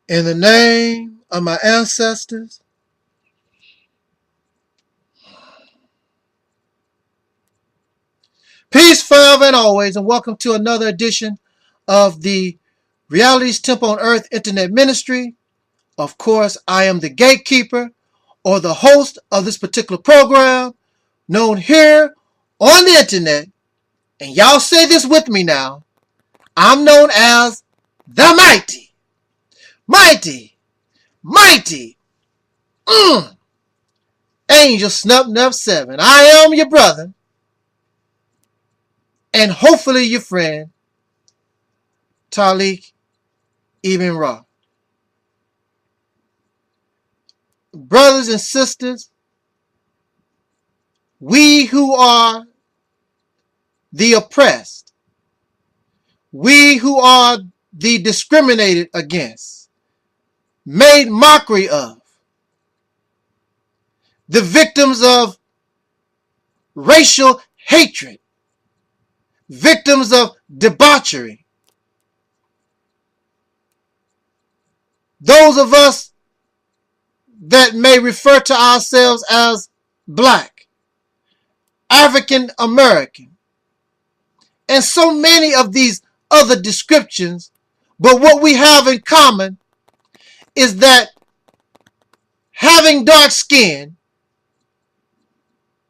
In the name of my ancestors, peace forever and always, and welcome to another edition of the Realities Temple on Earth Internet Ministry. Of course, I am the gatekeeper or the host of this particular program, known here on the internet, and y'all say this with me now, I'm known as the mighty, Angel Snub 7. I am your brother, and hopefully your friend, Talik Ibn Ra. Brothers and sisters, we who are the oppressed, we who are the discriminated against, made mockery of, the victims of racial hatred, victims of debauchery, those of us that may refer to ourselves as Black, African American, and so many of these other descriptions, but what we have in common is that having dark skin,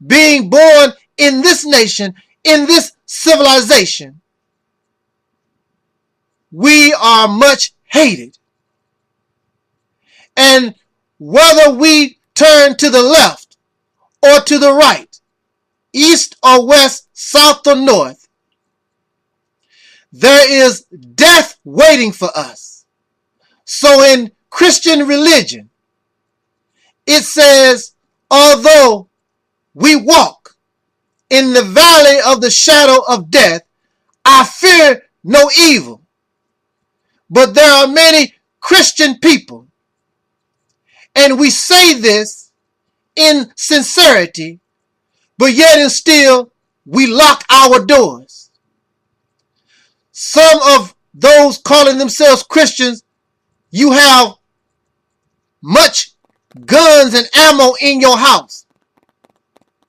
being born in this nation, in this civilization, we are much hated. And whether we turn to the left or to the right, east or west, south or north, there is death waiting for us. So in Christian religion, it says, although we walk in the valley of the shadow of death, I fear no evil. But there are many Christian people, and we say this in sincerity, but yet and still we lock our doors. Some of those calling themselves Christians, you have much guns and ammo in your house.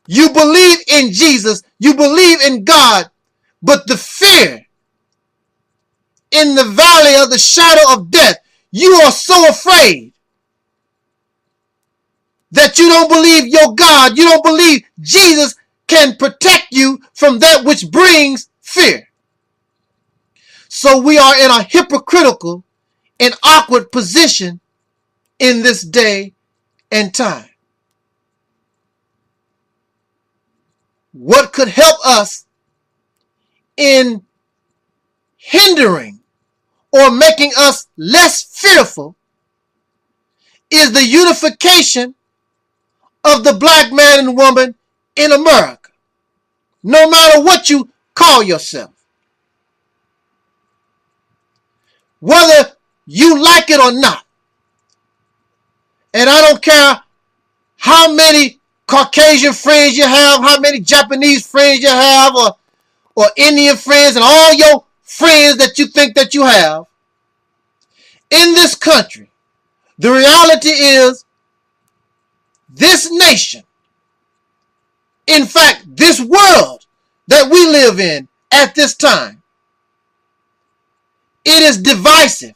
You believe in Jesus, you believe in God, but the fear in the valley of the shadow of death, you are so afraid that you don't believe your God, you don't believe Jesus can protect you from that which brings fear. So we are in a hypocritical and awkward position in this day and time. What could help us in hindering or making us less fearful is the unification of the Black man and woman in America, no matter what you call yourself. Whether you like it or not. And I don't care how many Caucasian friends you have, how many Japanese friends you have, or Indian friends, and all your friends that you think that you have. In this country, the reality is this nation, in fact, this world that we live in at this time, it is divisive.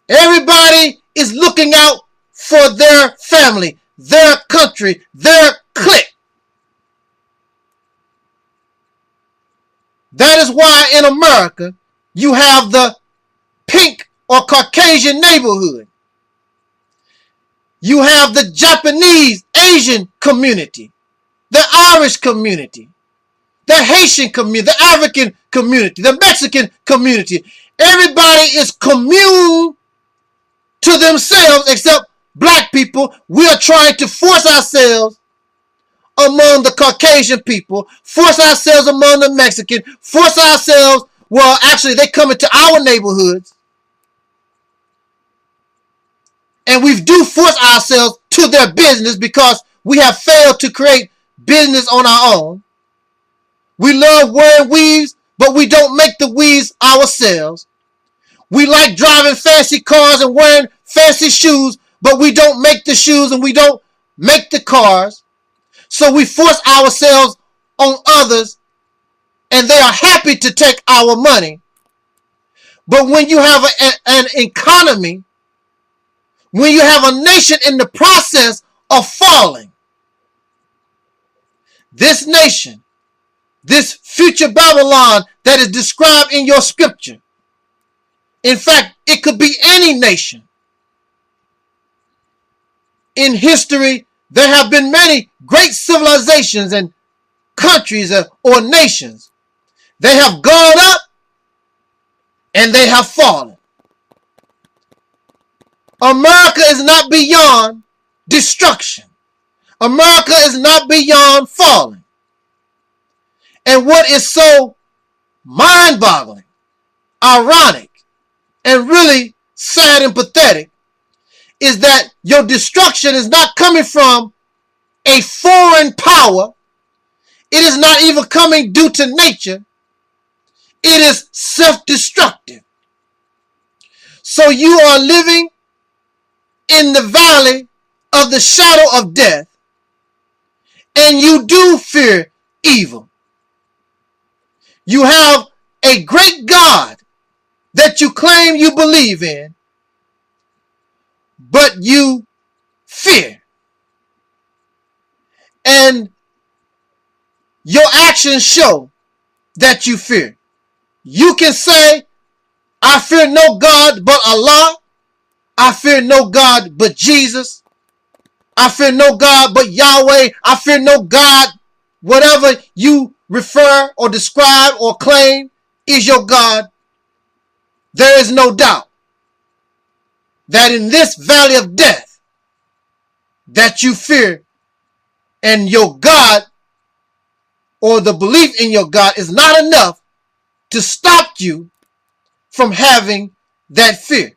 Everybody is looking out for their family, their country, their clique. That is why in America you have the pink or Caucasian neighborhood. You have the Japanese, Asian community, the Irish community, the Haitian community, the African community, the Mexican community. Everybody is commune to themselves except Black people. We are trying to force ourselves among the Caucasian people, force ourselves among the Mexican, force ourselves, well, actually they come into our neighborhoods. And we do force ourselves to their business because we have failed to create business on our own. We love wearing weaves, but we don't make the weaves ourselves. We like driving fancy cars and wearing fancy shoes, but we don't make the shoes and we don't make the cars. So we force ourselves on others and they are happy to take our money. But when you have an economy, when you have a nation in the process of falling, this nation, this future Babylon that is described in your scripture, in fact, it could be any nation. In history, there have been many great civilizations and countries or nations. They have gone up and they have fallen. America is not beyond destruction. America is not beyond falling. And what is so mind-boggling, ironic, and really sad and pathetic is that your destruction is not coming from a foreign power. It is not even coming due to nature. It is self-destructive. So you are living in the valley of the shadow of death, and you do fear evil. You have a great God that you claim you believe in, but you fear. And your actions show that you fear. You can say, I fear no God but Allah. I fear no God but Jesus. I fear no God but Yahweh. I fear no God, whatever you refer or describe or claim is your God. There is no doubt that in this valley of death that you fear, and your God or the belief in your God is not enough to stop you from having that fear.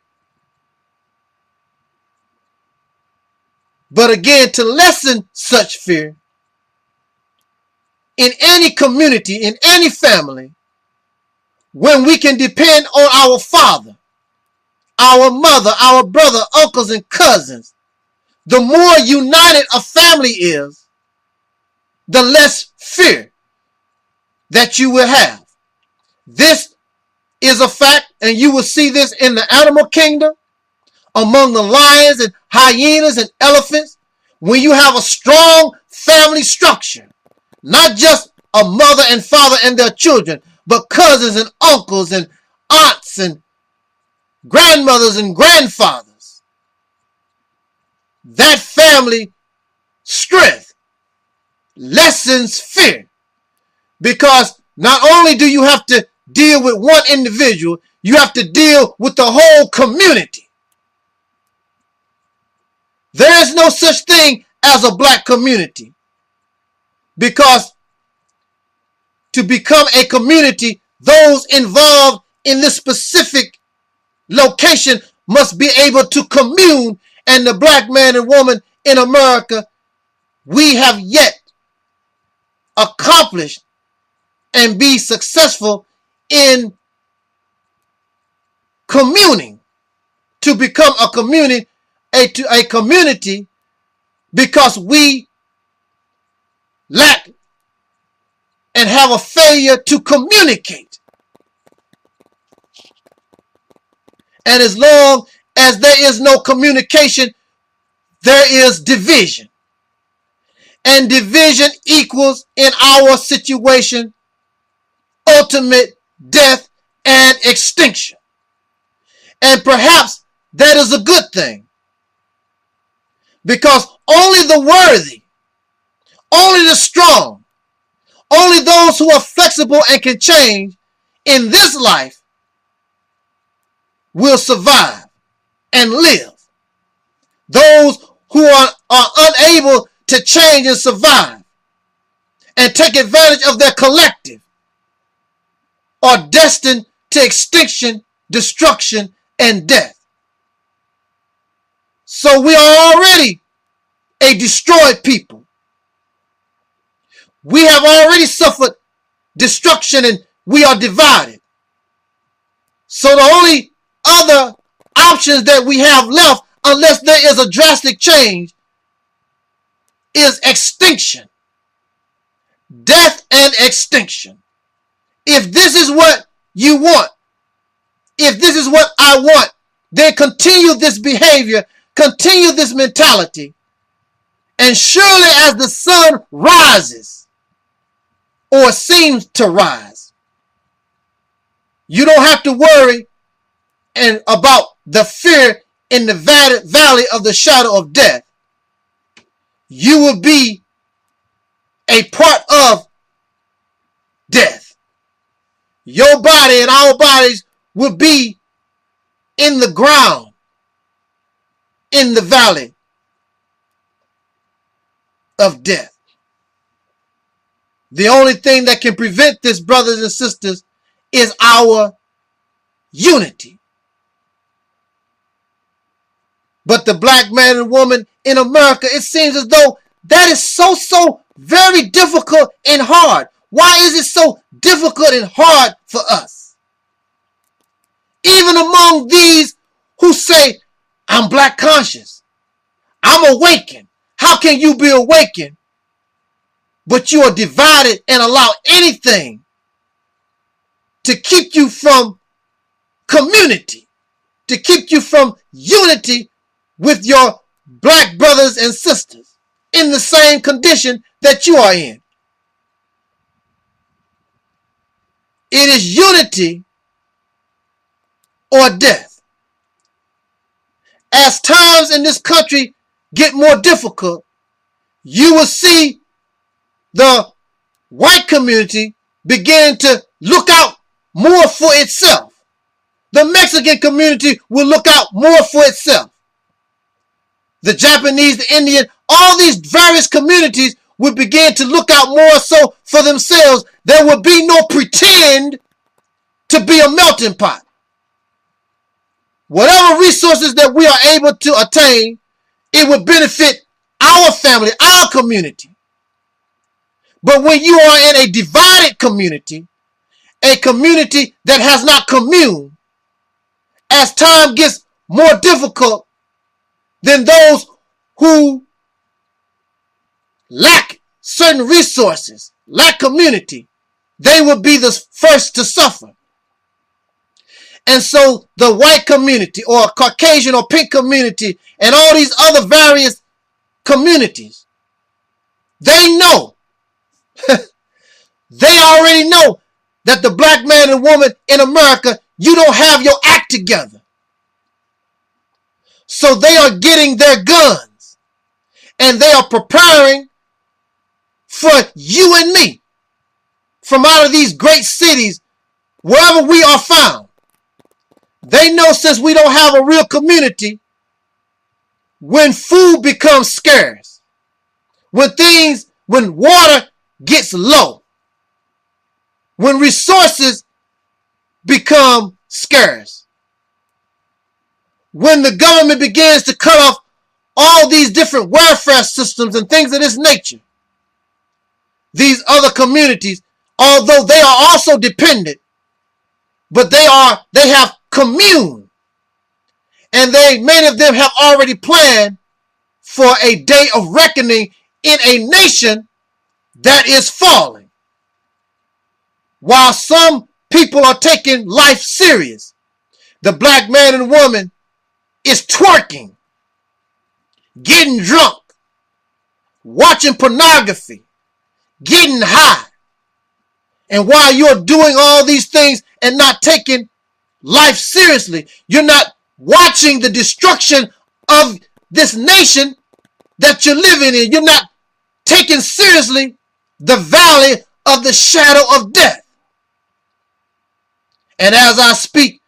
But again, to lessen such fear in any community, in any family, when we can depend on our father, our mother, our brother, uncles, and cousins, the more united a family is, the less fear that you will have. This is a fact, and you will see this in the animal kingdom, among the lions and hyenas and elephants. When you have a strong family structure, not just a mother and father and their children, but cousins and uncles and aunts and grandmothers and grandfathers, that family strength lessens fear. Because not only do you have to deal with one individual, you have to deal with the whole community. There is no such thing as a black community, because to become a community, those involved in this specific location must be able to commune. And the black man and woman in America, we have yet accomplished and be successful in communing to become a community, a community, because we lack and have a failure to communicate. And as long as there is no communication, there is division. And division equals, in our situation, ultimate death and extinction. And perhaps that is a good thing, because only the worthy, only the strong, only those who are flexible and can change in this life will survive and live. Those who are unable to change and survive and take advantage of their collective are destined to extinction, destruction, and death. So we are already a destroyed people. We have already suffered destruction and we are divided. So the only other options that we have left, unless there is a drastic change, is extinction. Death and extinction. If this is what you want, if this is what I want, then continue this behavior, continue this mentality, and surely as the sun rises, or seems to rise, you don't have to worry about the fear in the valley of the shadow of death. You will be a part of death. Your body and our bodies will be in the ground, in the valley of death. The only thing that can prevent this, brothers and sisters, is our unity. But the black man and woman in America, it seems as though that is so very difficult and hard. Why is it so difficult and hard for us? Even among these who say, I'm black conscious, I'm awakened. How can you be awakened, but you are divided and allow anything to keep you from community, to keep you from unity with your black brothers and sisters in the same condition that you are in? It is unity or death. As times in this country get more difficult, you will see the white community begin to look out more for itself. The Mexican community will look out more for itself. The Japanese, the Indian, all these various communities will begin to look out more so for themselves. There will be no pretend to be a melting pot. Whatever resources that we are able to attain, it will benefit our family, our community. But when you are in a divided community, a community that has not communed, as time gets more difficult, then those who lack certain resources, lack community, they will be the first to suffer. And so the white community or Caucasian or pink community and all these other various communities, they know, they already know that the black man and woman in America, you don't have your act together. So they are getting their guns and they are preparing for you and me from out of these great cities, wherever we are found. They know since we don't have a real community, when food becomes scarce, when water gets low, when resources become scarce, when the government begins to cut off all these different welfare systems and things of this nature, these other communities, although they are also dependent, but they have commune, and many of them have already planned for a day of reckoning in a nation that is falling. While some people are taking life serious, the black man and woman is twerking, getting drunk, watching pornography, getting high. And while you're doing all these things and not taking life seriously, you're not watching the destruction of this nation that you're living in. You're not taking seriously the valley of the shadow of death. And as I speak,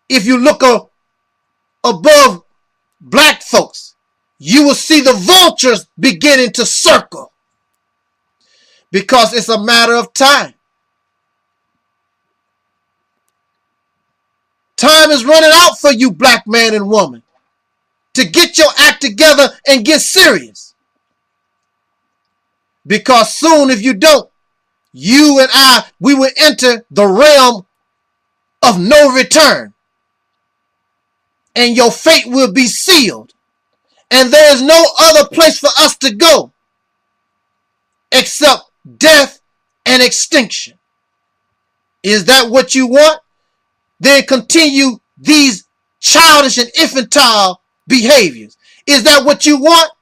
if you look above black folks, you will see the vultures beginning to circle, because it's a matter of time. Time is running out for you, black man and woman, to get your act together and get serious. Because soon, if you don't, you and we will enter the realm of no return. And your fate will be sealed. And there is no other place for us to go except death and extinction. Is that what you want? Then continue these childish and infantile behaviors. Is that what you want?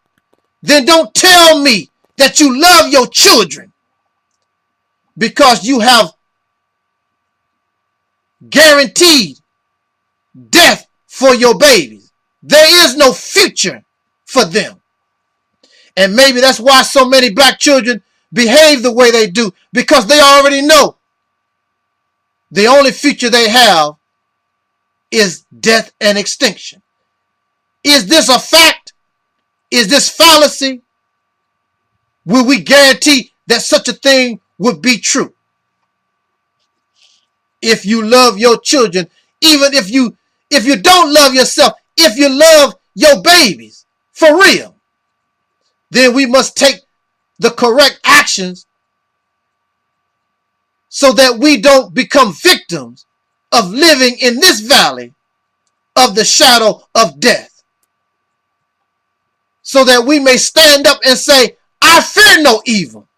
Then don't tell me that you love your children because you have guaranteed death for your babies. There is no future for them. And maybe that's why so many black children behave the way they do, because they already know the only future they have is death and extinction. Is this a fact? Is this fallacy? Will we guarantee that such a thing would be true? If you love your children, even if you don't love yourself, if you love your babies for real, then we must take the correct actions so that we don't become victims of living in this valley of the shadow of death. So that we may stand up and say, I fear no evil,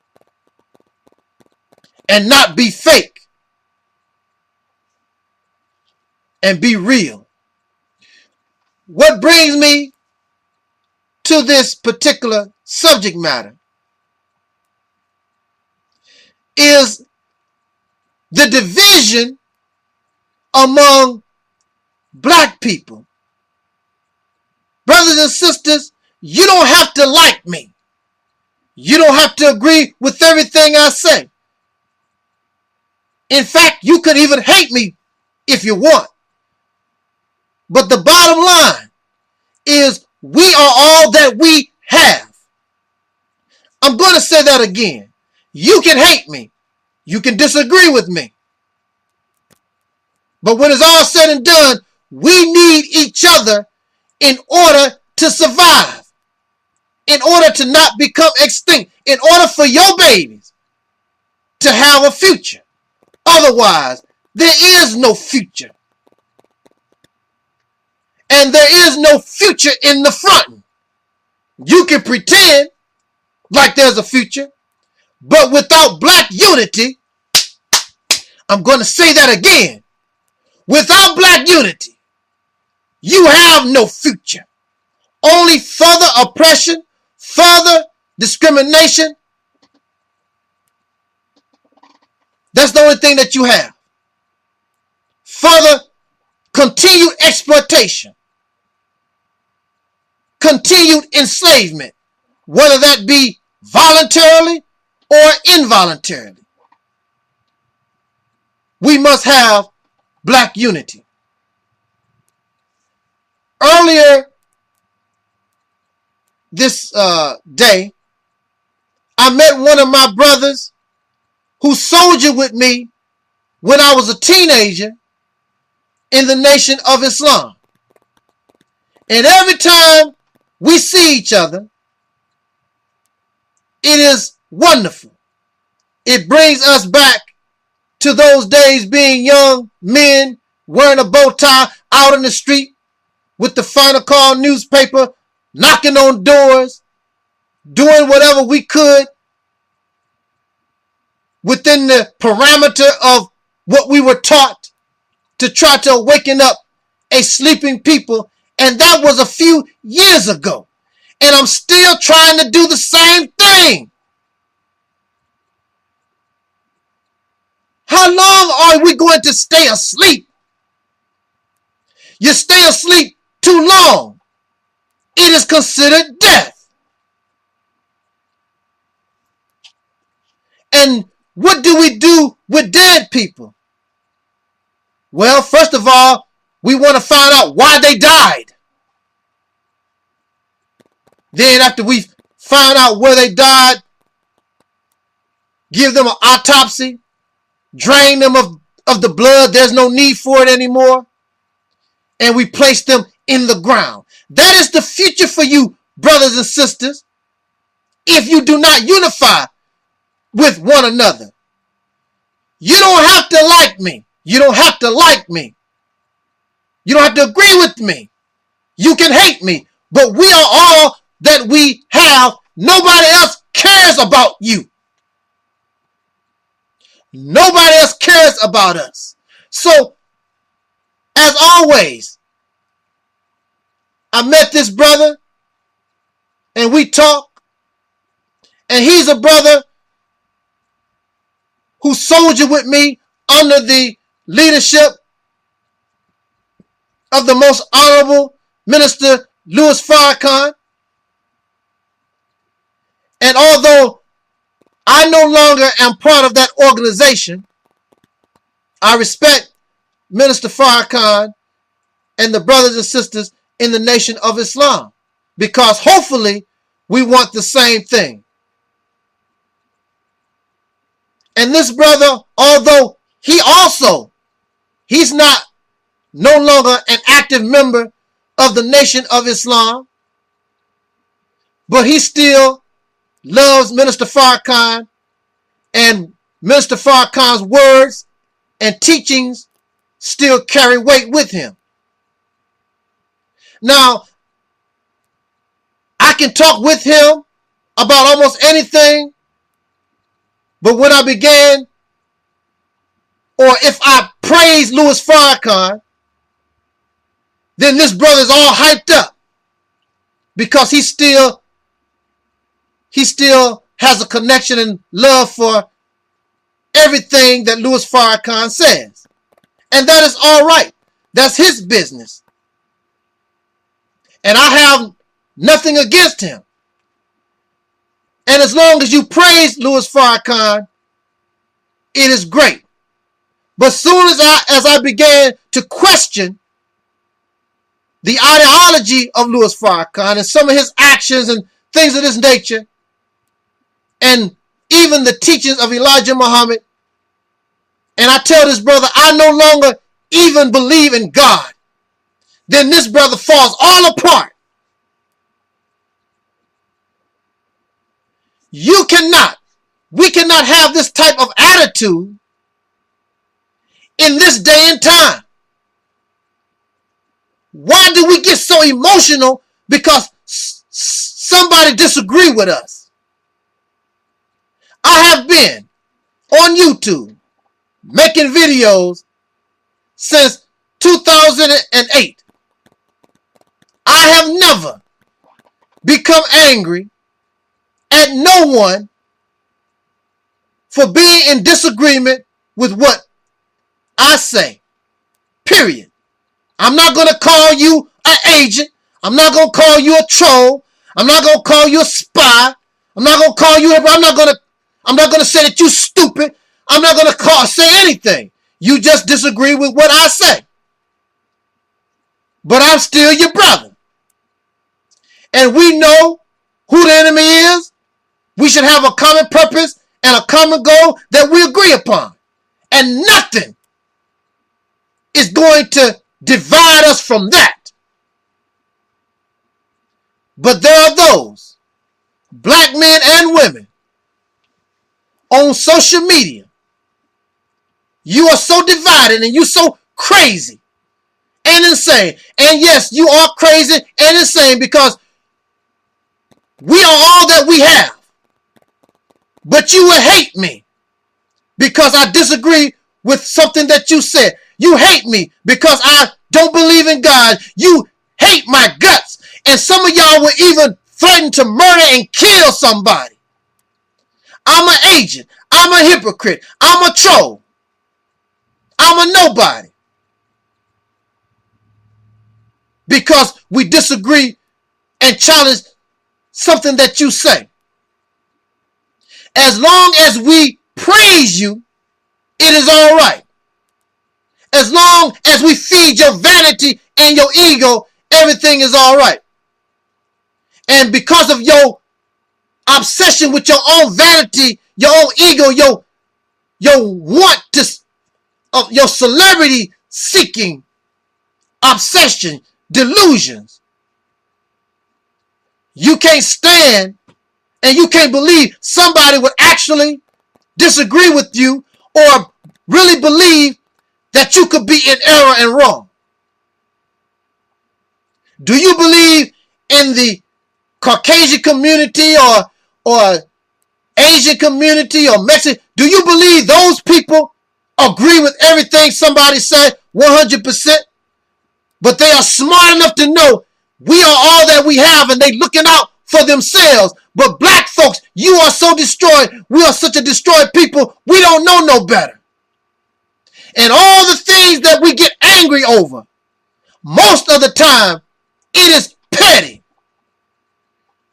and not be fake and be real. What brings me to this particular subject matter is the division among black people. Brothers and sisters, you don't have to like me. You don't have to agree with everything I say. In fact, you could even hate me if you want. But the bottom line is we are all that we have. I'm going to say that again. You can hate me. You can disagree with me. But when it's all said and done, we need each other in order to survive, in order to not become extinct, in order for your babies to have a future. Otherwise, there is no future. And there is no future in the front. You can pretend like there's a future, but without black unity, I'm going to say that again. Without black unity, you have no future. Only further oppression, further discrimination. That's the only thing that you have. Further continued exploitation. Continued enslavement, whether that be voluntarily or involuntarily. We must have black unity. Earlier this day, I met one of my brothers who soldiered with me when I was a teenager in the Nation of Islam. And every time we see each other, it is wonderful. It brings us back to those days being young men wearing a bow tie out in the street with the Final Call newspaper, knocking on doors, doing whatever we could within the parameter of what we were taught to try to awaken up a sleeping people. And that was a few years ago. And I'm still trying to do the same thing. How long are we going to stay asleep? You stay asleep too long, it is considered death. And what do we do with dead people? Well, first of all, we want to find out why they died. Then after we find out where they died, give them an autopsy, drain them of the blood. There's no need for it anymore. And we place them in the ground. That is the future for you, brothers and sisters, if you do not unify with one another. You don't have to like me. You don't have to like me. You don't have to agree with me. You can hate me. But we are all that we have. Nobody else cares about you. Nobody else cares about us. So, as always, I met this brother and we talked. And he's a brother who soldiered with me under the leadership of the most honorable Minister Louis Farrakhan. And although I no longer am part of that organization, I respect Minister Farrakhan and the brothers and sisters in the Nation of Islam, because hopefully we want the same thing. And this brother, although he's not no longer an active member of the Nation of Islam, but he still loves Minister Farrakhan, and Minister Farrakhan's words and teachings still carry weight with him. Now, I can talk with him about almost anything, but when I began, or if I praise Louis Farrakhan, then this brother's all hyped up because he still has a connection and love for everything that Louis Farrakhan says. And that is all right. That's his business. And I have nothing against him. And as long as you praise Louis Farrakhan, it is great. But soon as I began to question the ideology of Louis Farrakhan and some of his actions and things of this nature, and even the teachings of Elijah Muhammad, and I tell this brother I no longer even believe in God, then this brother falls all apart. We cannot have this type of attitude in this day and time. Why do we get so emotional because somebody disagree with us? I have been on YouTube making videos since 2008. I have never become angry at no one for being in disagreement with what I say. Period. I'm not going to call you an agent. I'm not going to call you a troll. I'm not going to call you a spy. I'm not going to call you, I'm not going to say that you're stupid. I'm not going to say anything. You just disagree with what I say. But I'm still your brother. And we know who the enemy is. We should have a common purpose and a common goal that we agree upon. And nothing is going to divide us from that. But there are those, black men and women, on social media. You are so divided and you so crazy and insane. And yes, you are crazy and insane because we are all that we have. But you will hate me because I disagree with something that you said. You hate me because I don't believe in God. You hate my guts. And some of y'all will even threaten to murder and kill somebody. I'm an agent. I'm a hypocrite. I'm a troll. I'm a nobody. Because we disagree and challenge something that you say. As long as we praise you, it is all right. As long as we feed your vanity and your ego, everything is all right. And because of your obsession with your own vanity, your own ego, your want to, your celebrity seeking obsession, delusions, you can't stand and you can't believe somebody would actually disagree with you or really believe that you could be in error and wrong? Do you believe in the Caucasian community or Asian community or Mexican? Do you believe those people agree with everything somebody said 100%? But they are smart enough to know we are all that we have, and they looking out for themselves. But black folks, you are so destroyed. We are such a destroyed people. We don't know no better. And all the things that we get angry over, most of the time, it is petty.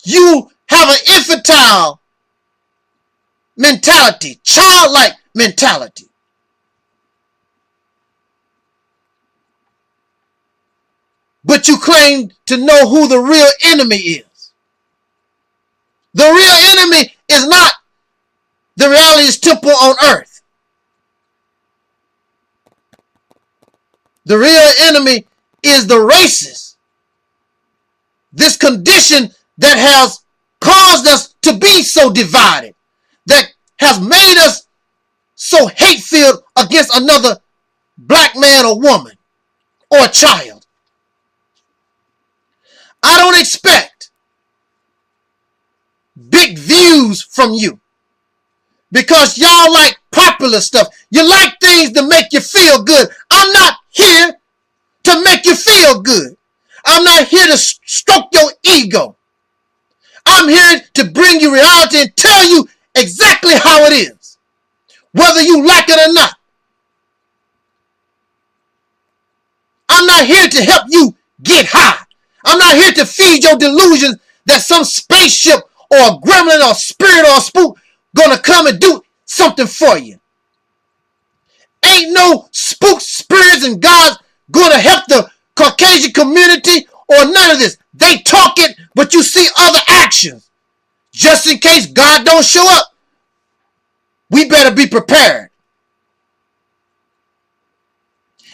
You have an infantile mentality, childlike mentality. But you claim to know who the real enemy is. The real enemy is not the reality's temple on earth. The real enemy is the racist. This condition that has caused us to be so divided, that has made us so hate-filled against another black man or woman or a child. I don't expect big views from you because y'all like popular stuff. You like things to make you feel good. I'm not here to make you feel good. I'm not here to stroke your ego. I'm here to bring you reality and tell you exactly how it is, whether you like it or not. I'm not here to help you get high. I'm not here to feed your delusions that some spaceship or a gremlin or a spirit or a spook gonna come and do something for you. Ain't no spook, spirits, and gods gonna help the Caucasian community or none of this. They talk it, but you see other actions. Just in case God don't show up, we better be prepared.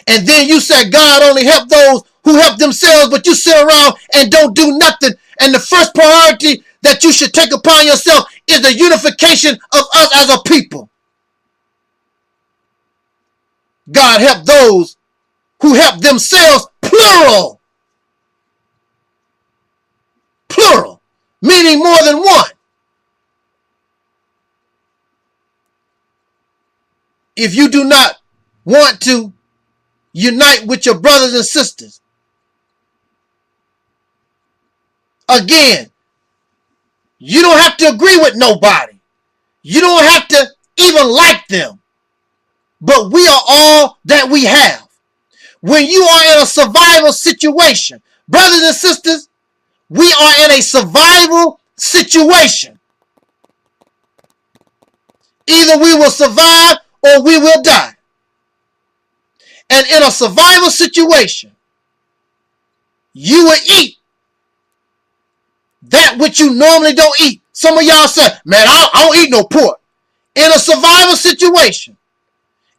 And then you say God only help those who help themselves, but you sit around and don't do nothing. And the first priority that you should take upon yourself is the unification of us as a people. God help those who help themselves, plural. Plural, meaning more than one. If you do not want to unite with your brothers and sisters, again, you don't have to agree with nobody. You don't have to even like them. But we are all that we have. When you are in a survival situation, brothers and sisters, we are in a survival situation. Either we will survive or we will die. And in a survival situation, you will eat that which you normally don't eat. Some of y'all say, man, I don't eat no pork. In a survival situation,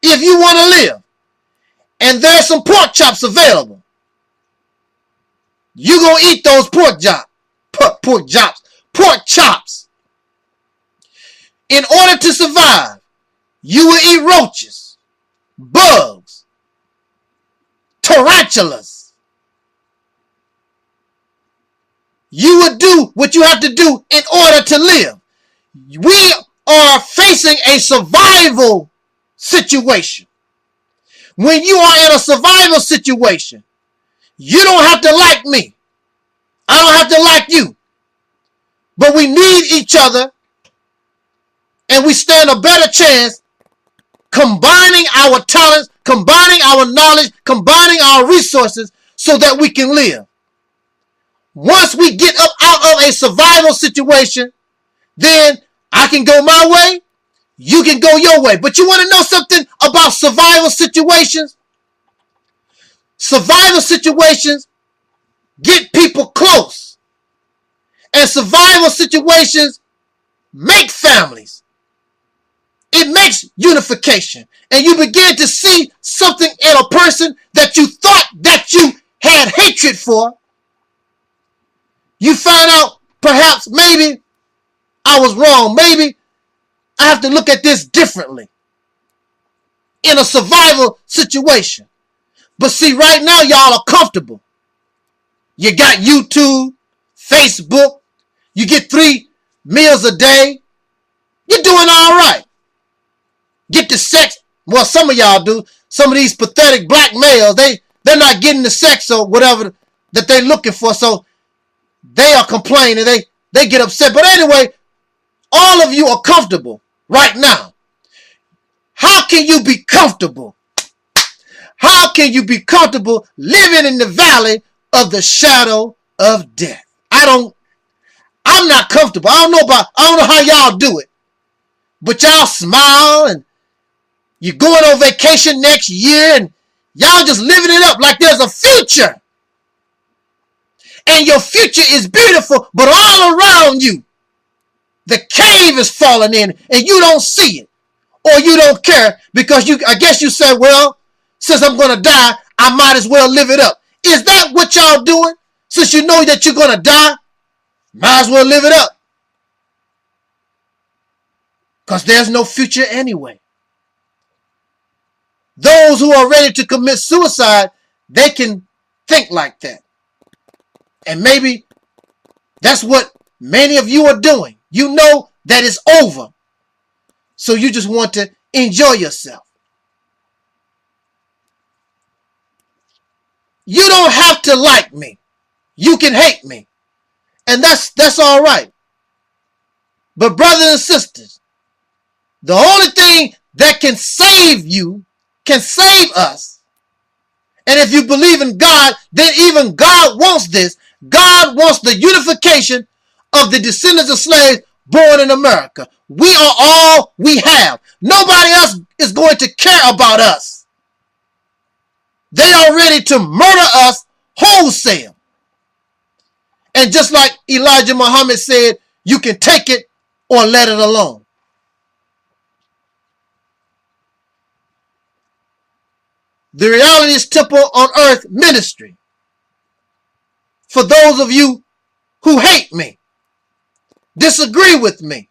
if you want to live, and there's some pork chops available, you're going to eat those pork chops. In order to survive, you will eat roaches, bugs, tarantulas. You will do what you have to do in order to live. We are facing a survival situation. When you are in a survival situation, you don't have to like me. I don't have to like you. But we need each other, and we stand a better chance combining our talents, combining our knowledge, combining our resources so that we can live. Once we get up out of a survival situation, then I can go my way, you can go your way. But you want to know something about survival situations? Survival situations get people close. And survival situations make families. It makes unification. And you begin to see something in a person that you thought that you had hatred for. You find out perhaps maybe I was wrong. Maybe I have to look at this differently. in a survival situation. But see, right now, y'all are comfortable. You got YouTube, Facebook. You get 3 meals a day. You're doing all right. Get the sex. Well, some of y'all do. Some of these pathetic black males, they're not getting the sex or whatever that they're looking for. So they are complaining. They get upset. But anyway, all of you are comfortable right now. How can you be comfortable? How can you be comfortable living in the valley of the shadow of death? I'm not comfortable. I don't know how y'all do it. But y'all smile and you're going on vacation next year and y'all just living it up like there's a future. And your future is beautiful, but all around you, the cave is falling in and you don't see it. Or you don't care because I guess you said, well, since I'm going to die, I might as well live it up. Is that what y'all doing? Since you know that you're going to die, might as well live it up. Because there's no future anyway. Those who are ready to commit suicide, they can think like that. And maybe that's what many of you are doing. You know that it's over. So you just want to enjoy yourself. You don't have to like me. You can hate me. And that's all right. But brothers and sisters, the only thing that can save you, can save us. And if you believe in God, then even God wants this. God wants the unification of the descendants of slaves born in America. We are all we have. Nobody else is going to care about us. They are ready to murder us wholesale. And just like Elijah Muhammad said, you can take it or let it alone. The Reality is Temple on Earth ministry. For those of you who hate me, disagree with me,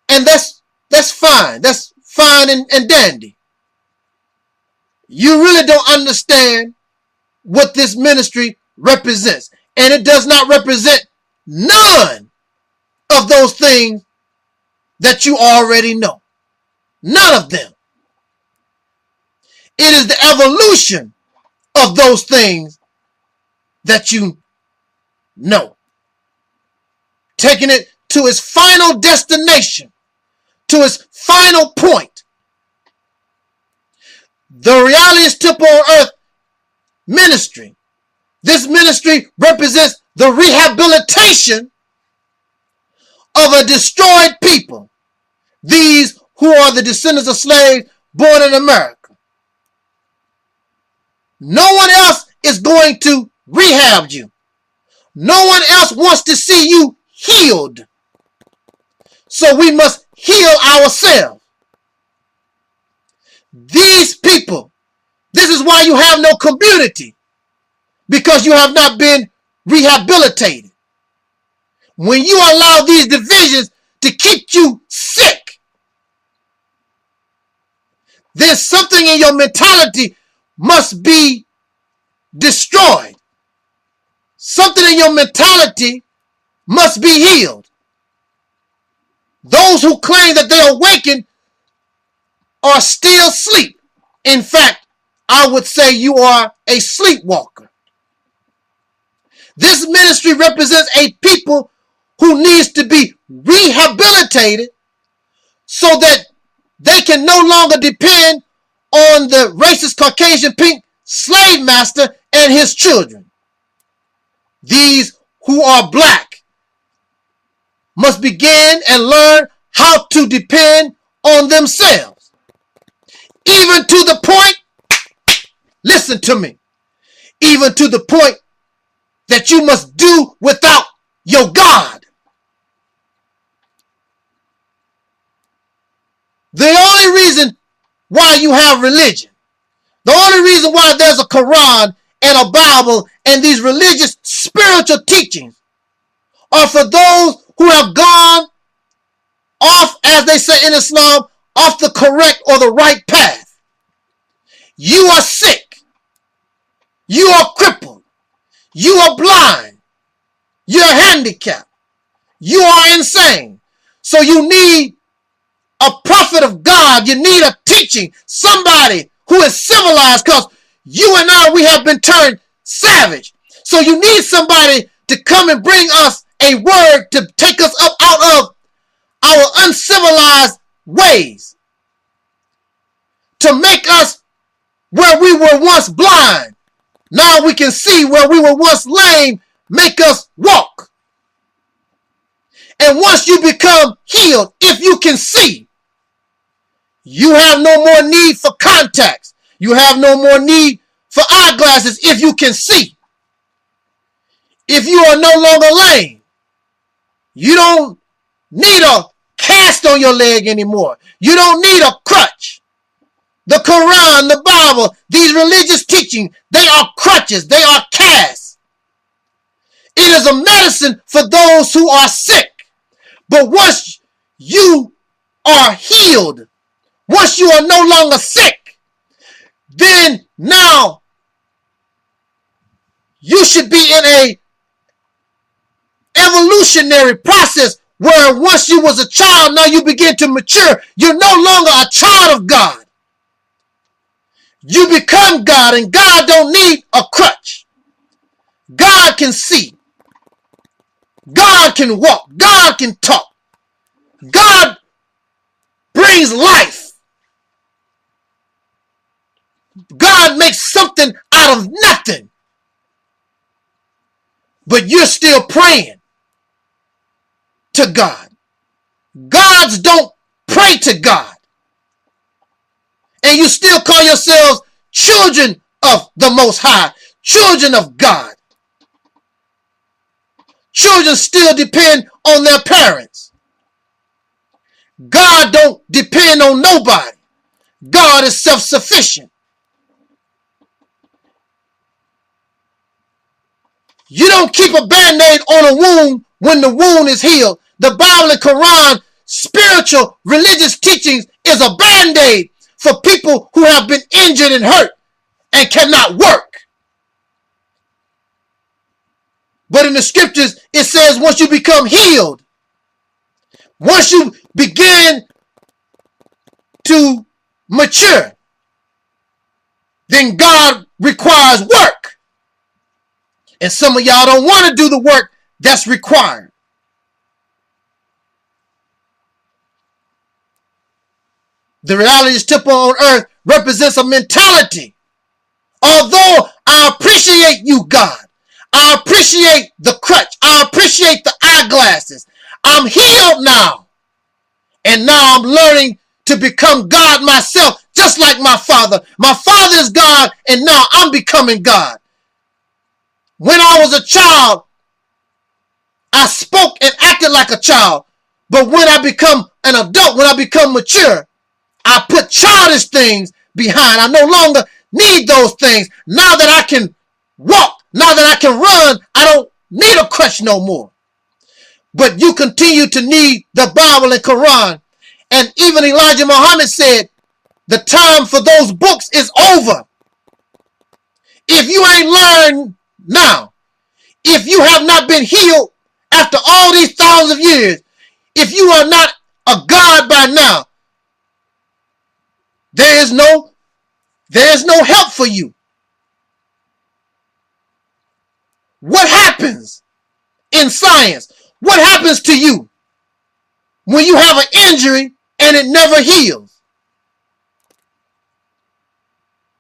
and that's fine. That's fine and dandy. You really don't understand what this ministry represents. And it does not represent none of those things that you already know. None of them. It is the evolution of those things that you know. Taking it to its final destination, to its final point. The Reality is Temple on Earth ministry. This ministry represents the rehabilitation of a destroyed people. These who are the descendants of slaves born in America. No one else is going to rehab you. No one else wants to see you healed. So we must heal ourselves. These people, this is why you have no community. Because you have not been rehabilitated. When you allow these divisions to keep you sick, there's something in your mentality must be destroyed. Something in your mentality must be healed. Those who claim that they are awakened are still asleep. In fact, I would say you are a sleepwalker. This ministry represents a people who needs to be rehabilitated so that they can no longer depend on the racist Caucasian pink slave master and his children. These who are black must begin and learn how to depend on themselves. Even to the point, listen to me, even to the point that you must do without your God. The only reason why you have religion, the only reason why there's a Quran and a Bible and these religious spiritual teachings are for those who have gone off, as they say in Islam, off the correct or the right path. You are sick. You are crippled. You are blind. You're handicapped. You are insane. So you need a prophet of God. You need a teaching. Somebody who is civilized, because you and I, we have been turned savage. So you need somebody to come and bring us a word to take us up out of our uncivilized ways. To make us where we were once blind. Now we can see. Where we were once lame, make us walk. And once you become healed, if you can see, you have no more need for contacts. You have no more need for eyeglasses if you can see. If you are no longer lame, you don't need a cast on your leg anymore. You don't need a crutch. The Quran, the Bible, these religious teachings, they are crutches. They are casts. It is a medicine for those who are sick. But once you are healed, once you are no longer sick, then now you should be in a evolutionary process where once you was a child, now you begin to mature. You're no longer a child of God. You become God, and God don't need a crutch. God can see. God can walk. God can talk. God brings life. God makes something out of nothing. But you're still praying to God. Gods don't pray to God. And you still call yourselves children of the Most High, children of God. Children still depend on their parents. God don't depend on nobody. God is self-sufficient. You don't keep a band-aid on a wound when the wound is healed. The Bible and Quran, spiritual religious teachings, is a band-aid for people who have been injured and hurt and cannot work. But in the scriptures, it says once you become healed, once you begin to mature, then God requires work. And some of y'all don't want to do the work that's required. The reality temple on earth represents a mentality. Although I appreciate you, God, I appreciate the crutch, I appreciate the eyeglasses, I'm healed now. And now I'm learning to become God myself, just like my father. My father is God, and now I'm becoming God. When I was a child, I spoke and acted like a child. But when I become an adult, when I become mature, I put childish things behind. I no longer need those things. Now that I can walk, now that I can run, I don't need a crutch no more. But you continue to need the Bible and Quran. And even Elijah Muhammad said, the time for those books is over. If you ain't learned now, if you have not been healed after all these thousands of years, if you are not a God by now, there is no help for you. What happens in science? What happens to you when you have an injury and it never heals?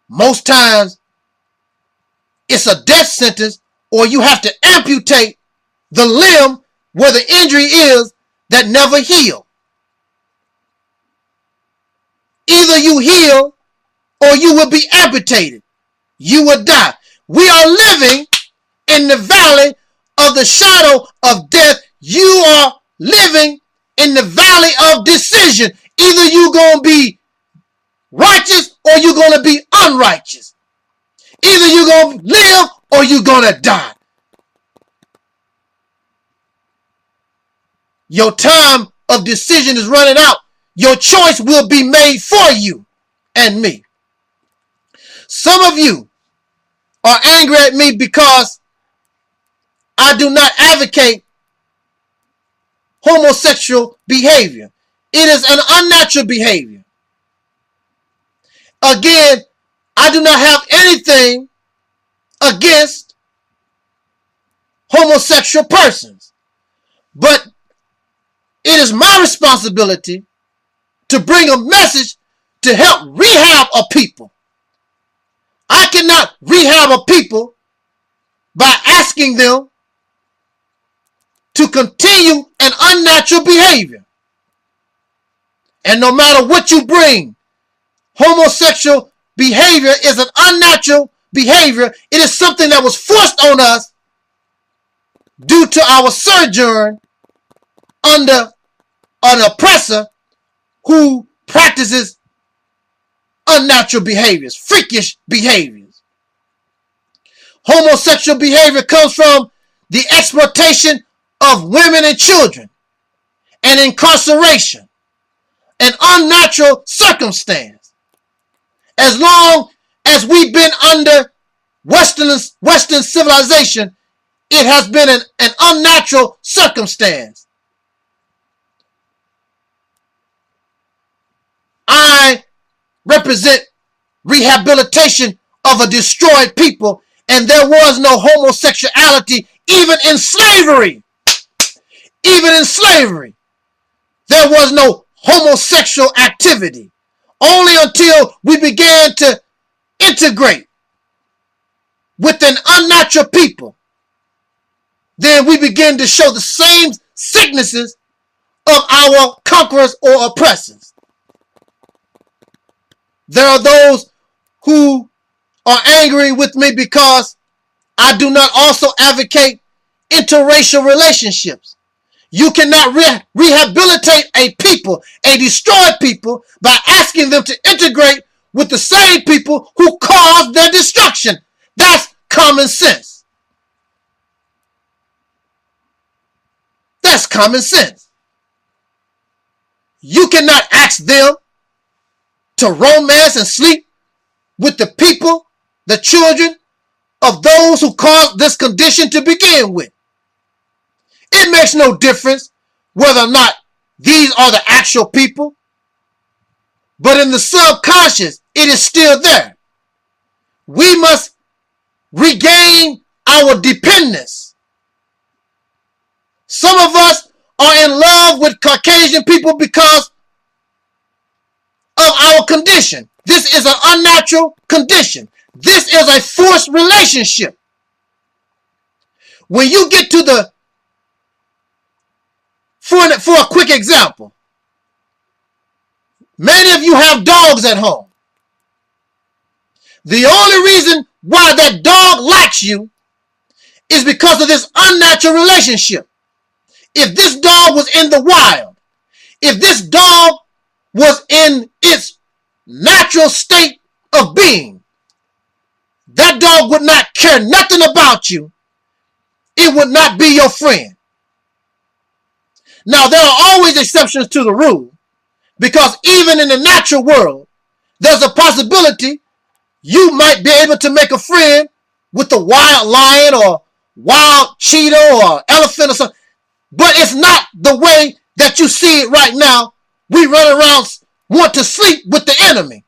Most times, it's a death sentence, or you have to amputate the limb where the injury is that never heals. Either you heal or you will be amputated. You will die. We are living in the valley of the shadow of death. You are living in the valley of decision. Either you're going to be righteous or you're going to be unrighteous. Either you're going to live or you're going to die. Your time of decision is running out, your choice will be made for you and me. Some of you are angry at me because I do not advocate homosexual behavior. It is an unnatural behavior. Again, I do not have anything against homosexual persons, but it is my responsibility to bring a message to help rehab a people. I cannot rehab a people by asking them to continue an unnatural behavior. And no matter what you bring, homosexual behavior is an unnatural behavior. It is something that was forced on us due to our sojourn under an oppressor who practices unnatural behaviors, freakish behaviors. Homosexual behavior comes from the exploitation of women and children and incarceration, an unnatural circumstance. As long as we've been under Western civilization, it has been an unnatural circumstance. I represent rehabilitation of a destroyed people, and there was no homosexuality even in slavery. Even in slavery, there was no homosexual activity. Only until we began to integrate with an unnatural people, then we begin to show the same sicknesses of our conquerors or oppressors. There are those who are angry with me because I do not also advocate interracial relationships. You cannot rehabilitate a people, a destroyed people, by asking them to integrate with the same people who caused their destruction. That's common sense. That's common sense. You cannot ask them to romance and sleep with the people, the children of those who caused this condition to begin with. It makes no difference whether or not these are the actual people, but in the subconscious, it is still there. We must regain our dependence. Some of us are in love with Caucasian people because of our condition. This is an unnatural condition. This is a forced relationship. When you get to the For a quick example, many of you have dogs at home. The only reason why that dog likes you is because of this unnatural relationship. If this dog was in the wild, if this dog was in its natural state of being, that dog would not care nothing about you. It would not be your friend. Now, there are always exceptions to the rule, because even in the natural world, there's a possibility you might be able to make a friend with a wild lion or wild cheetah or elephant or something. But it's not the way that you see it right now. We run around, want to sleep with the enemy,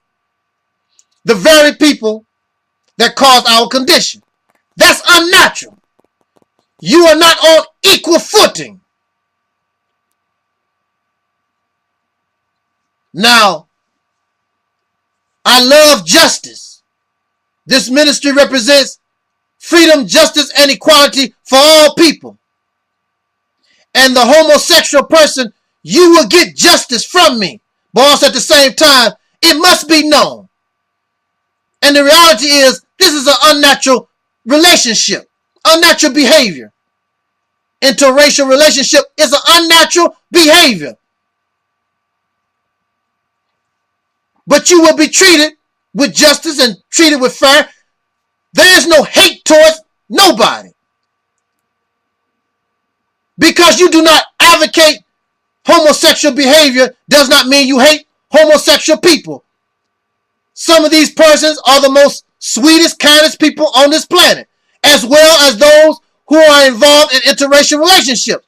the very people that caused our condition. That's unnatural. You are not on equal footing. Now, I love justice. This ministry represents freedom, justice, and equality for all people. And the homosexual person, you will get justice from me. But also at the same time, it must be known. And the reality is, this is an unnatural relationship, unnatural behavior. Interracial relationship is an unnatural behavior. But you will be treated with justice and treated with fair. There is no hate towards nobody. Because you do not advocate homosexual behavior does not mean you hate homosexual people. Some of these persons are the most sweetest, kindest people on this planet, as well as those who are involved in interracial relationships.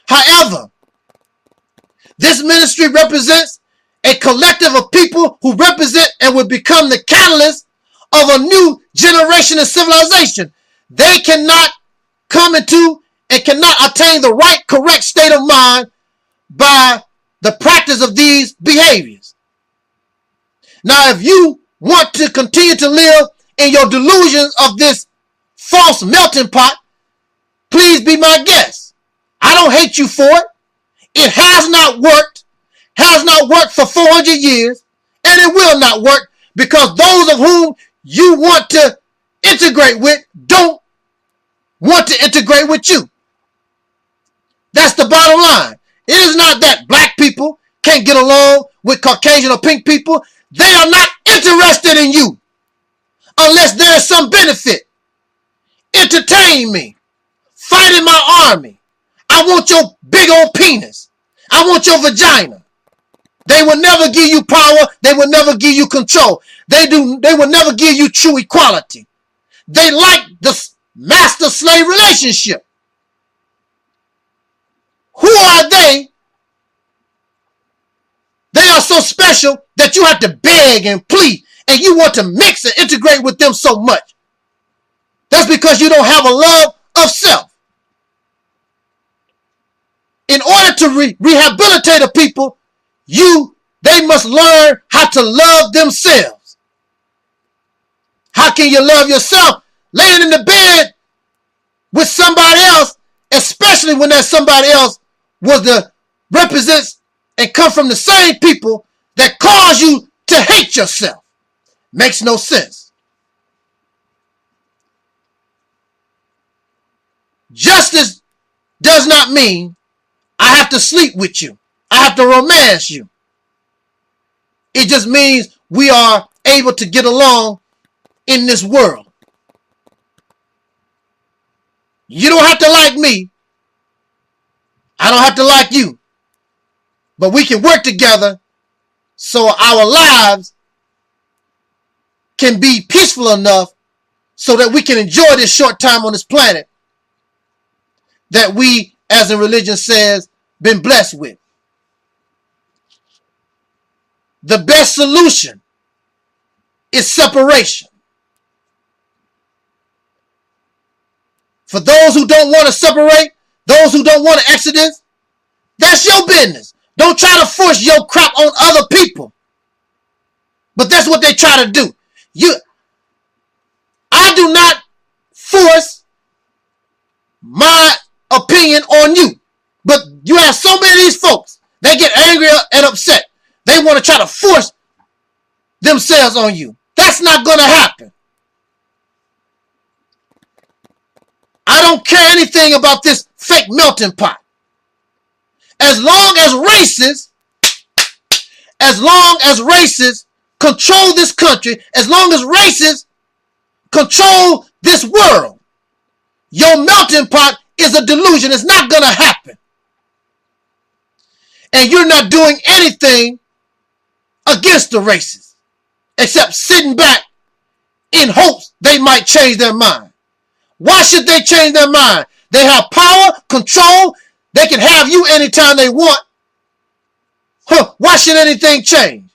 However, this ministry represents a collective of people who represent and will become the catalyst of a new generation of civilization. They cannot come into and cannot attain the right, correct state of mind by the practice of these behaviors. Now, if you want to continue to live in your delusions of this false melting pot, please be my guest. I don't hate you for it. It has not worked for 400 years, and it will not work because those of whom you want to integrate with don't want to integrate with you. That's the bottom line. It is not that black people can't get along with Caucasian or pink people. They are not interested in you unless there is some benefit. Entertain me. Fight in my army. I want your big old penis. I want your vagina. They will never give you power. They will never give you control. They will never give you true equality. They like the master-slave relationship. Who are they? They are so special that you have to beg and plead, and you want to mix and integrate with them so much. That's because you don't have a love of self. In order to rehabilitate a people, they must learn how to love themselves. How can you love yourself? Laying in the bed with somebody else, especially when that somebody else represents and come from the same people that cause you to hate yourself. Makes no sense. Justice does not mean I have to sleep with you. I have to romance you. It just means we are able to get along in this world. You don't have to like me. I don't have to like you. But we can work together so our lives can be peaceful enough so that we can enjoy this short time on this planet that we, as the religion says, been blessed with. The best solution is separation. For those who don't want to separate, those who don't want to exodus, that's your business. Don't try to force your crap on other people. But that's what they try to do. I do not force my opinion on you. But you have so many of these folks, they get angry and upset. They want to try to force themselves on you. That's not going to happen. I don't care anything about this fake melting pot. As long as racists control this country, as long as racists control this world, your melting pot is a delusion. It's not going to happen. And you're not doing anything against the racists except sitting back in hopes they might change their mind. Why should they change their mind? They have power, control. They can have you anytime they want. Why should anything change?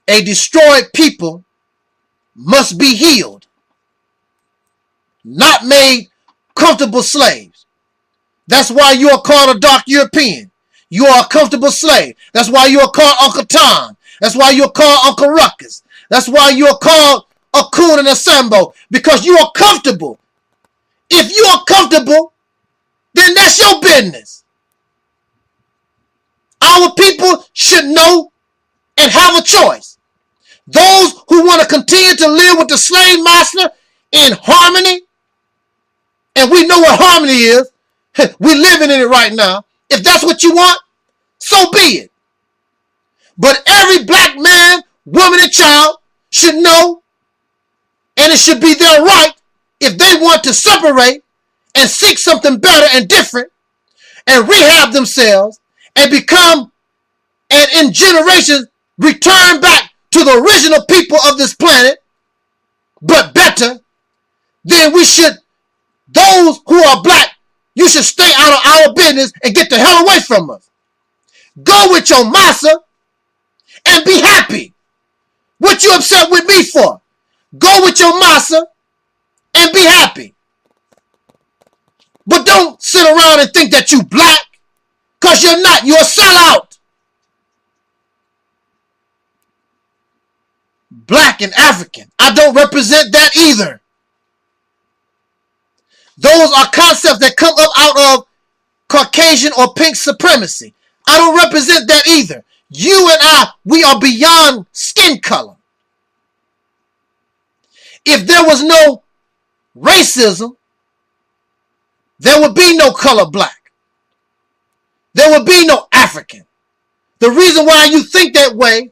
A destroyed people must be healed, not made comfortable slaves. That's why you are called a dark European. You are a comfortable slave. That's why you are called Uncle Tom. That's why you are called Uncle Ruckus. That's why you are called a coon and a Sambo, because you are comfortable. If you are comfortable, then that's your business. Our people should know and have a choice. Those who want to continue to live with the slave master in harmony, and we know what harmony is, we're living in it right now. If that's what you want, so be it. But every black man, woman, and child should know, and it should be their right, if they want to separate and seek something better and different and rehab themselves and become, and in generations return back to the original people of this planet, but better, then we should, those who are black, you should stay out of our business and get the hell away from us. Go with your massa and be happy. What you upset with me for? Go with your massa and be happy. But don't sit around and think that you black, because you're not. You're a sellout. Black and African. I don't represent that either. Those are concepts that come up out of Caucasian or pink supremacy. I don't represent that either. You and I, we are beyond skin color. If there was no racism, there would be no color black. There would be no African. The reason why you think that way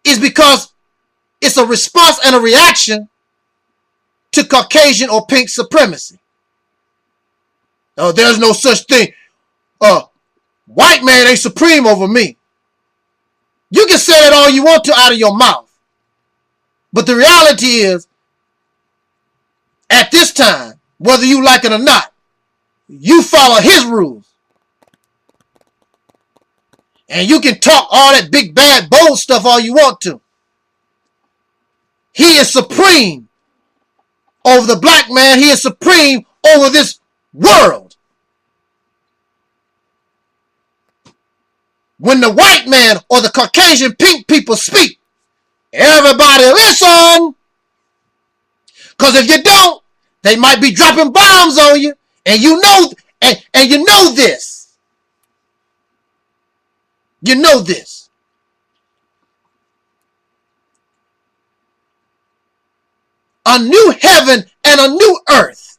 is because it's a response and a reaction to Caucasian or pink supremacy. Oh, there's no such thing. White man ain't supreme over me. You can say that all you want to out of your mouth. But the reality is, at this time, whether you like it or not, you follow his rules. And you can talk all that big, bad, bold stuff all you want to. He is supreme over the black man. He is supreme over this world. When the white man or the Caucasian pink people speak, everybody listen. Because if you don't, they might be dropping bombs on you. And you know, and you know this. You know this. A new heaven and a new earth,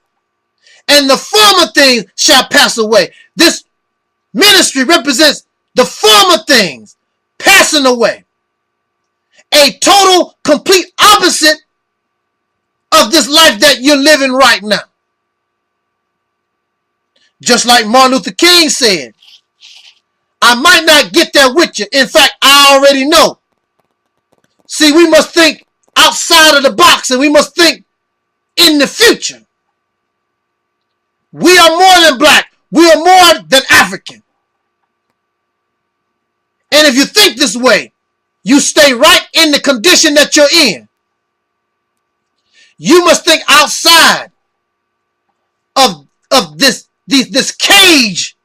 and the former things shall pass away. This ministry represents the former things passing away. A total, complete opposite of this life that you're living right now. Just like Martin Luther King said, I might not get there with you. In fact, I already know. See, we must think outside of the box, and we must think in the future. We are more than black. We are more than African. And if you think this way, you stay right in the condition that you're in. You must think outside of this cage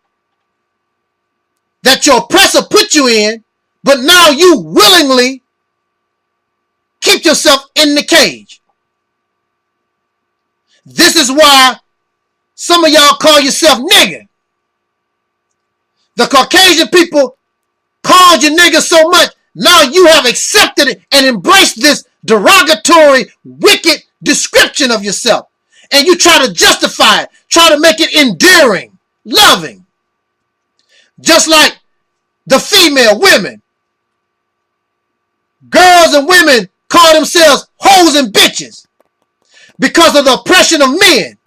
that your oppressor put you in, but now you willingly keep yourself in the cage. This is why some of y'all call yourself nigger. The Caucasian people called you nigger so much, now you have accepted it and embraced this derogatory, wicked description of yourself. And you try to justify it, try to make it endearing, loving. Just like the female women. Girls and women call themselves hoes and bitches because of the oppression of men.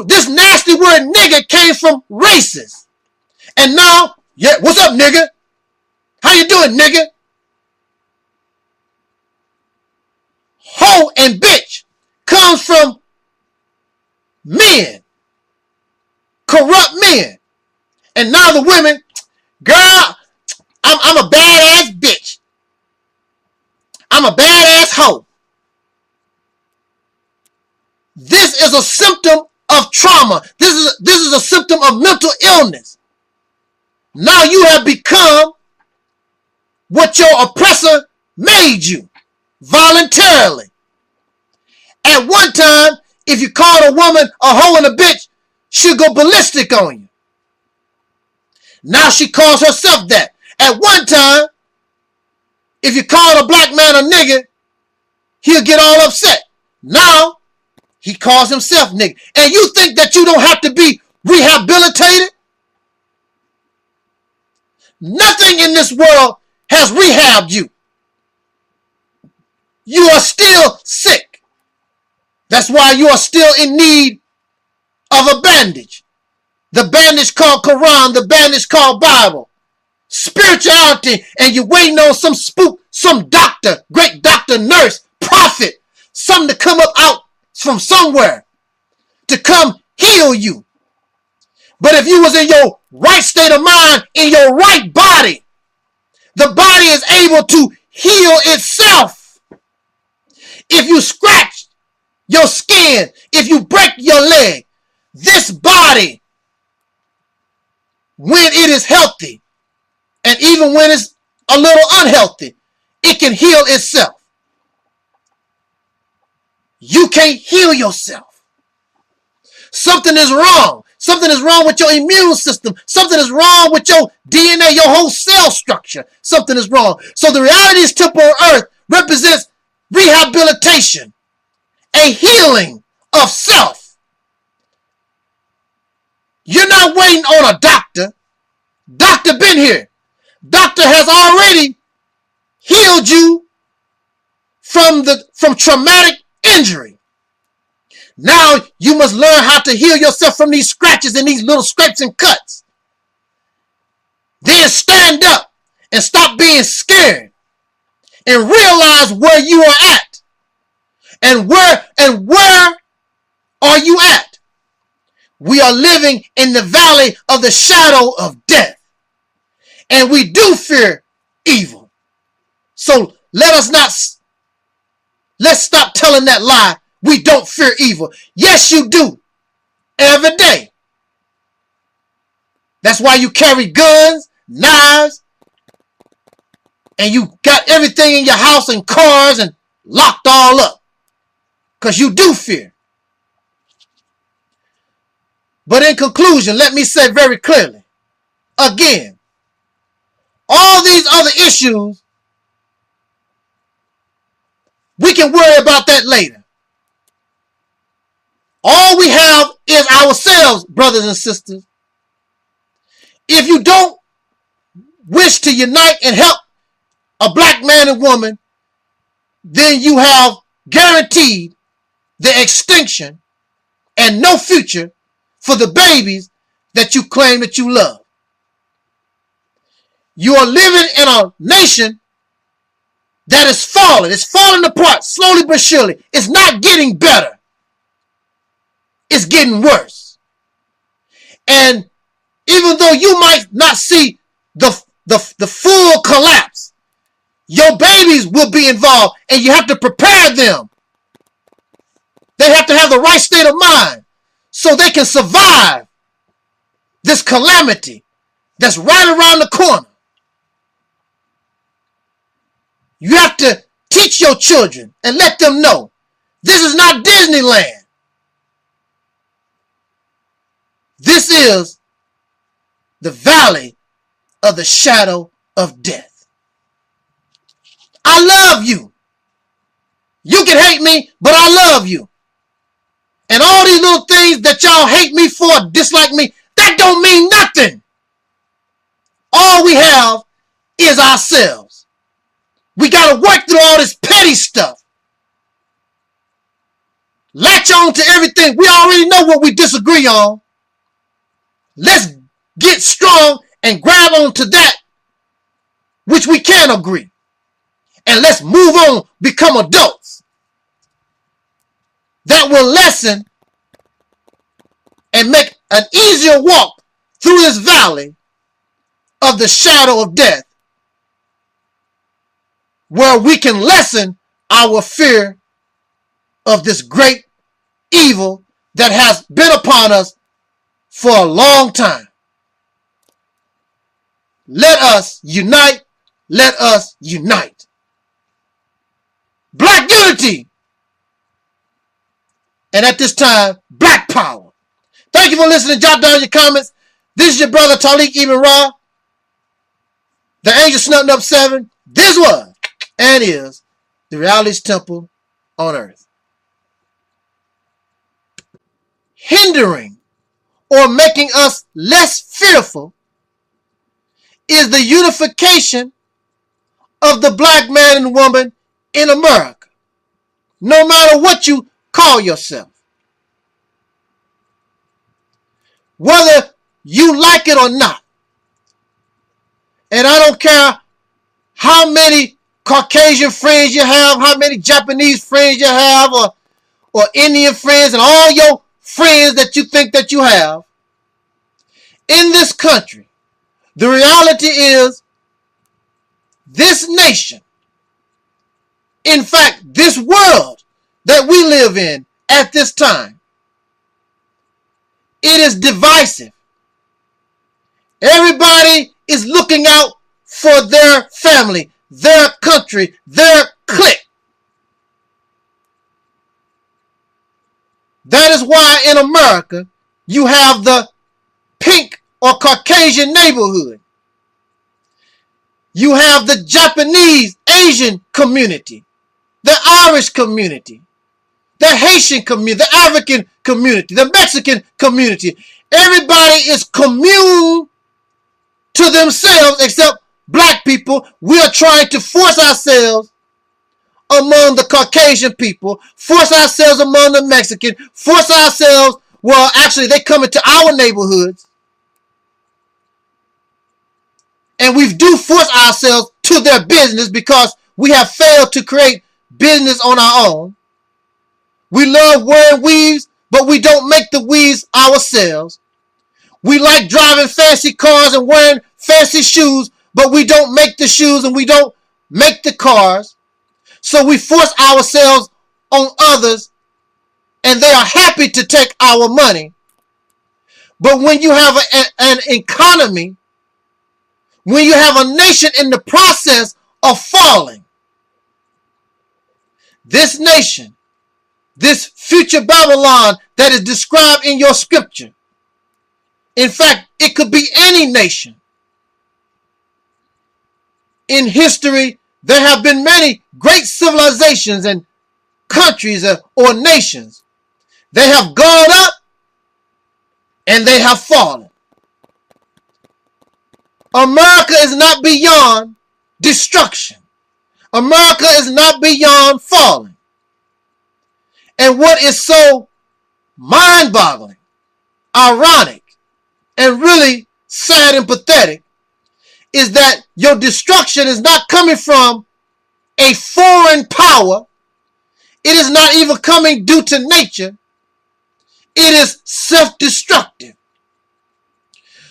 This nasty word nigger came from racists. And now, yeah, what's up, nigger? How you doing, nigger? Hoe and bitch comes from men. Corrupt men. And now the women, girl, I'm a badass bitch. I'm a badass hoe. This is a symptom of trauma. This is a symptom of mental illness. Now you have become what your oppressor made you voluntarily. At one time, if you called a woman a hoe and a bitch, she'll go ballistic on you. Now she calls herself that. At one time, if you called a black man a nigger, he'll get all upset. Now, he calls himself nigger. And you think that you don't have to be rehabilitated? Nothing in this world has rehabbed you. You are still sick. That's why you are still in need of a bandage. The bandage called Quran, the bandage called Bible. Spirituality, and you're waiting on some spook, some doctor, great doctor, nurse, prophet, something to come up out from somewhere to come heal you. But if you was in your right state of mind, in your right body, the body is able to heal itself. If you scratch your skin, if you break your leg, this body, when it is healthy, and even when it's a little unhealthy, it can heal itself. You can't heal yourself. Something is wrong. Something is wrong with your immune system. Something is wrong with your DNA, your whole cell structure. Something is wrong. So the reality's temple on earth represents rehabilitation, a healing of self. You're not waiting on a doctor. Doctor been here. Doctor has already healed you from traumatic injury. Now you must learn how to heal yourself from these scratches and these little scrapes and cuts. Then stand up and stop being scared and realize where you are at. And where are you at? We are living in the valley of the shadow of death. And we do fear evil. So let's stop telling that lie. We don't fear evil. Yes, you do. Every day. That's why you carry guns, knives, and you got everything in your house and cars and locked all up. Because you do fear. But in conclusion, let me say very clearly, again, all these other issues, we can worry about that later. All we have is ourselves, brothers and sisters. If you don't wish to unite and help a black man and woman, then you have guaranteed the extinction and no future for the babies that you claim that you love. You are living in a nation that is falling. It's falling apart slowly but surely. It's not getting better. It's getting worse. And even though you might not see the full collapse, your babies will be involved and you have to prepare them. They have to have the right state of mind so they can survive this calamity that's right around the corner. You have to teach your children and let them know this is not Disneyland. This is the valley of the shadow of death. I love you. You can hate me, but I love you. And all these little things that y'all hate me for, dislike me, that don't mean nothing. All we have is ourselves. We got to work through all this petty stuff. Latch on to everything. We already know what we disagree on. Let's get strong and grab on to that which we can agree. And let's move on, become adults. That will lessen and make an easier walk through this valley of the shadow of death, where we can lessen our fear of this great evil that has been upon us for a long time. Let us unite. Let us unite. Black unity. And at this time, black power. Thank you for listening. Jot down your comments. This is your brother Talik Ibn Ra, the angel snutting up 7. This was and is the reality's temple on earth. Hindering or making us less fearful is the unification of the black man and woman in America. No matter what you call yourself. Whether you like it or not. And I don't care how many Caucasian friends you have, how many Japanese friends you have, or Indian friends, and all your friends that you think that you have. In this country, the reality is this nation, in fact, this world that we live in at this time, it is divisive. Everybody is looking out for their family, their country, their clique. That is why in America you have the pink or Caucasian neighborhood. You have the Japanese, Asian community, the Irish community, the Haitian community, the African community, the Mexican community. Everybody is commune to themselves except black people. We are trying to force ourselves among the Caucasian people, force ourselves among the Mexican, force ourselves, well, actually, they come into our neighborhoods. And we do force ourselves to their business because we have failed to create business on our own. We love wearing weaves, but we don't make the weaves ourselves. We like driving fancy cars and wearing fancy shoes, but we don't make the shoes and we don't make the cars. So we force ourselves on others and they are happy to take our money. But when you have an economy, when you have a nation in the process of falling, this nation, this future Babylon that is described in your scripture, in fact, it could be any nation. In history, there have been many great civilizations and countries or nations. They have gone up and they have fallen. America is not beyond destruction. America is not beyond falling. And what is so mind-boggling, ironic, and really sad and pathetic is that your destruction is not coming from a foreign power. It is not even coming due to nature. It is self-destructive.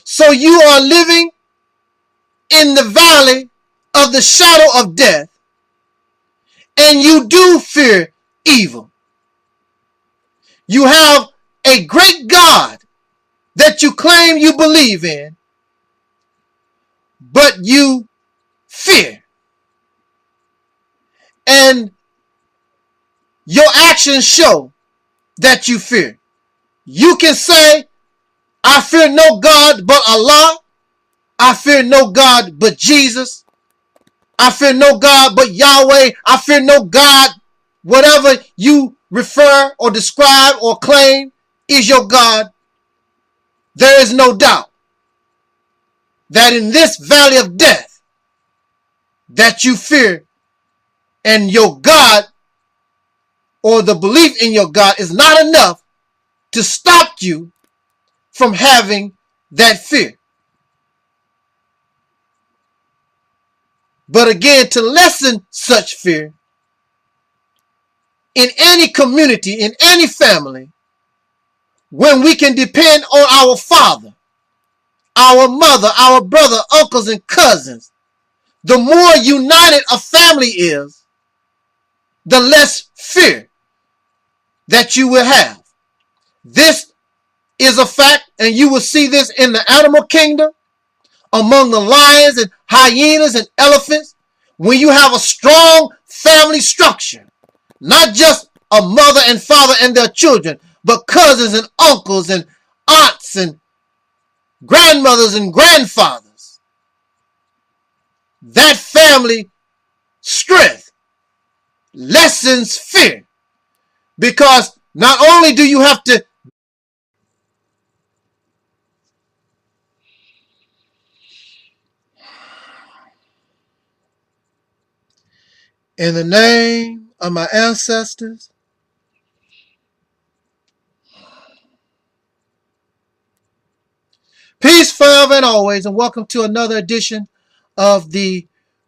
So you are living in the valley of the shadow of death, and you do fear evil. You have a great God that you claim you believe in, but you fear. And your actions show that you fear. You can say, I fear no God but Allah. I fear no God but Jesus. I fear no God but Yahweh. I fear no God, whatever you refer or describe or claim is your God. There is no doubt that in this valley of death that you fear, and your God or the belief in your God is not enough to stop you from having that fear. But again, to lessen such fear in any community, in any family, when we can depend on our father, our mother, our brother, uncles, and cousins, the more united a family is, the less fear that you will have. This is a fact, and you will see this in the animal kingdom, among the lions and hyenas and elephants. When you have a strong family structure, not just a mother and father and their children, but cousins and uncles and aunts and grandmothers and grandfathers, that family strength lessens fear. Because not only do you have to in the name of my ancestors, Peace forever and always, and welcome to another edition of the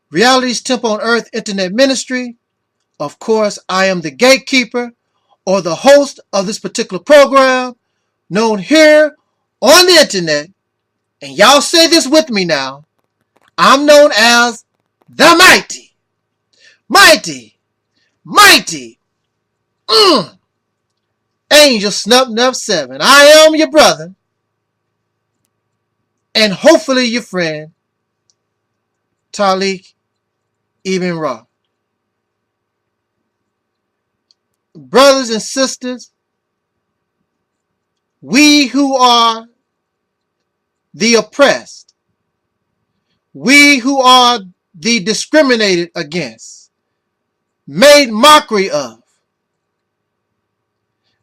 Realities Temple on Earth Internet Ministry. Of course, I am the gatekeeper or the host of this particular program, known here on the internet, and y'all say this with me now, I'm known as the mighty Angel Snub 7. I am your brother, and hopefully your friend, Talik Ibn Ra. Brothers and sisters, we who are the oppressed, we who are the discriminated against, made mockery of,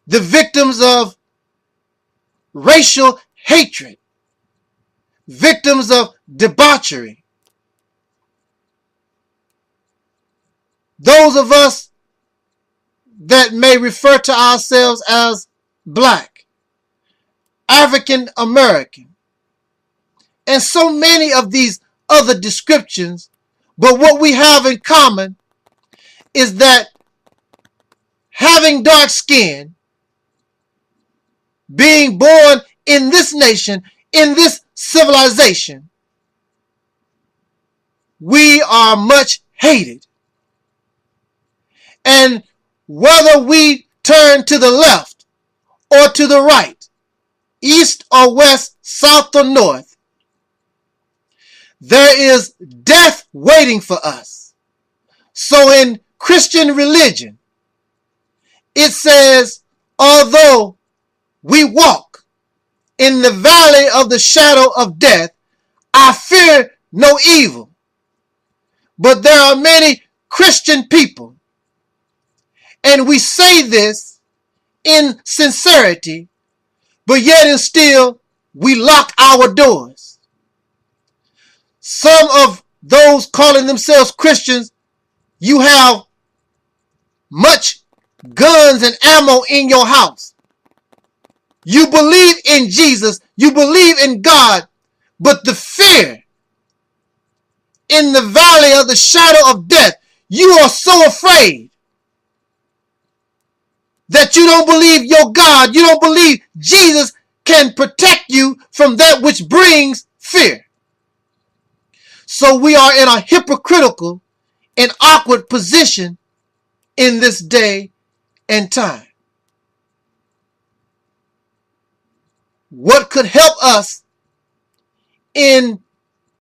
the victims of racial hatred, victims of debauchery, those of us that may refer to ourselves as Black, African American, and so many of these other descriptions, but what we have in common is that having dark skin, being born in this nation, in this civilization, we are much hated. And whether we turn to the left or to the right, east or west, south or north, there is death waiting for us. So in Christian religion, it says, although we walk in the valley of the shadow of death, I fear no evil. But there are many Christian people, and we say this in sincerity, but yet and still we lock our doors. Some of those calling themselves Christians, you have much guns and ammo in your house. You believe in Jesus, you believe in God, but the fear in the valley of the shadow of death, you are so afraid that you don't believe your God, you don't believe Jesus can protect you from that which brings fear. So we are in a hypocritical and awkward position in this day and time. What could help us in